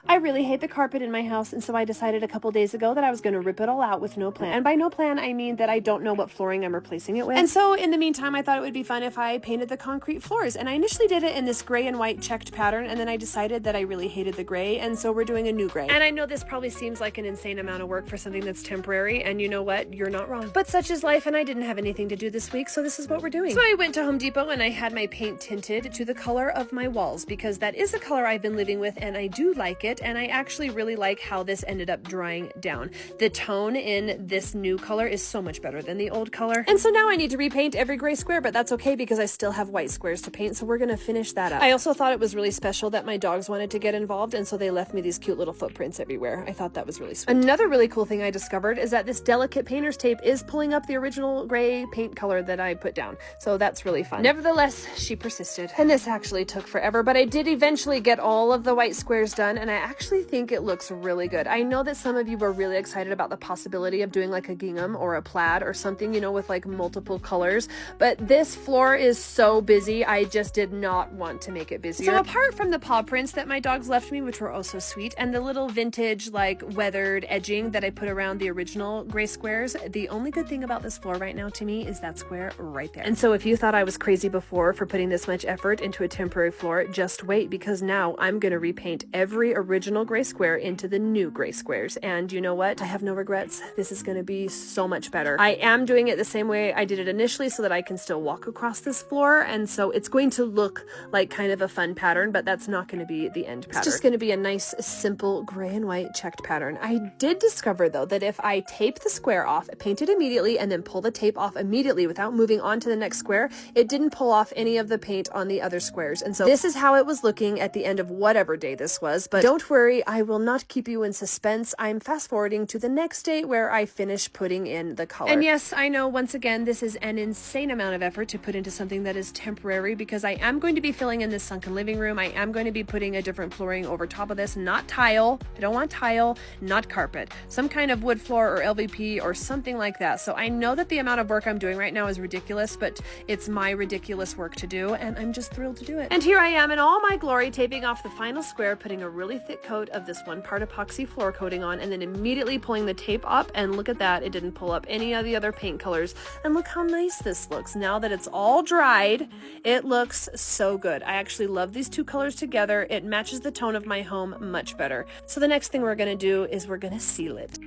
I really hate the carpet in my house, and so I decided a couple days ago that I was going to rip it all out with no plan. And by no plan, I mean that I don't know what flooring I'm replacing it with. And so in the meantime, I thought it would be fun if I painted the concrete floors. And I initially did it in this gray and white checked pattern, and then I decided that I really hated the gray, and so we're doing a new gray. And I know this probably seems like an insane amount of work for something that's temporary, and you know what? You're not wrong. But such is life, and I didn't have anything to do this week, so this is what we're doing. So I went to Home Depot and I had my paint tinted to the color of my walls, because that is a color I've been living with and I do like it, and I actually really like how this ended up drying down. The tone in this new color is so much better than the old color. And so now I need to repaint every gray square, but that's okay because I still have white squares to paint, so we're gonna finish that up. I also thought it was really special that my dogs wanted to get involved, and so they left me these cute little footprints everywhere. I thought that was really sweet. Another really cool thing I discovered is that this delicate painter's tape is pulling up the original gray paint color that I put down, so that's really fun. Nevertheless, she persisted, and this actually took forever, but I did eventually get all of the white squares done, and I actually think it looks really good. I know that some of you were really excited about the possibility of doing like a gingham or a plaid or something, you know, with like multiple colors, but this floor is so busy, I just did not want to make it busier. So apart from the paw prints that my dogs left me, which were oh so sweet, and the little vintage like weathered edging that I put around the original gray squares, the only good thing about this floor right now to me is that square right there. And so if you thought I was crazy before for putting this much effort into a temporary floor, just wait, because now I'm gonna repaint every original gray square into the new gray squares. And you know what? I have no regrets. This is gonna be so much better. I am doing it the same way I did it initially so that I can still walk across this floor, and so it's going to look like kind of a fun pattern, but that's not going to be the end pattern. It's just going to be a nice, simple gray and white checked pattern. I did discover though that if I tape the square off, paint it immediately, and then pull the tape off immediately without moving on to the next square, it didn't pull off any of the paint on the other squares. And so this is how it was looking at the end of whatever day this was, but don't worry, I will not keep you in suspense. I'm fast forwarding to the next day where I finish putting in the color. And yes, I know once again, this is an insane amount of effort to put into something that is temporary, because I am going to be filling in this sunken living room. I am going to be putting a different flooring over top of this, not tile. I don't want tile, not carpet, some kind of wood floor or LVP or something like that. So I know that the amount of work I'm doing right now is ridiculous, but it's my ridiculous work to do, and I'm just thrilled to do it. And here I am in all my glory, taping off the final square, putting a really thick coat of this 1-part epoxy floor coating on, and then immediately pulling the tape up, and look at that, it didn't pull up any of the other paint colors. And look how nice this looks. Now that it's all dried, it looks so good. I actually love these two colors together. It matches the tone of my home much better. So the next thing we're gonna do is we're gonna seal it.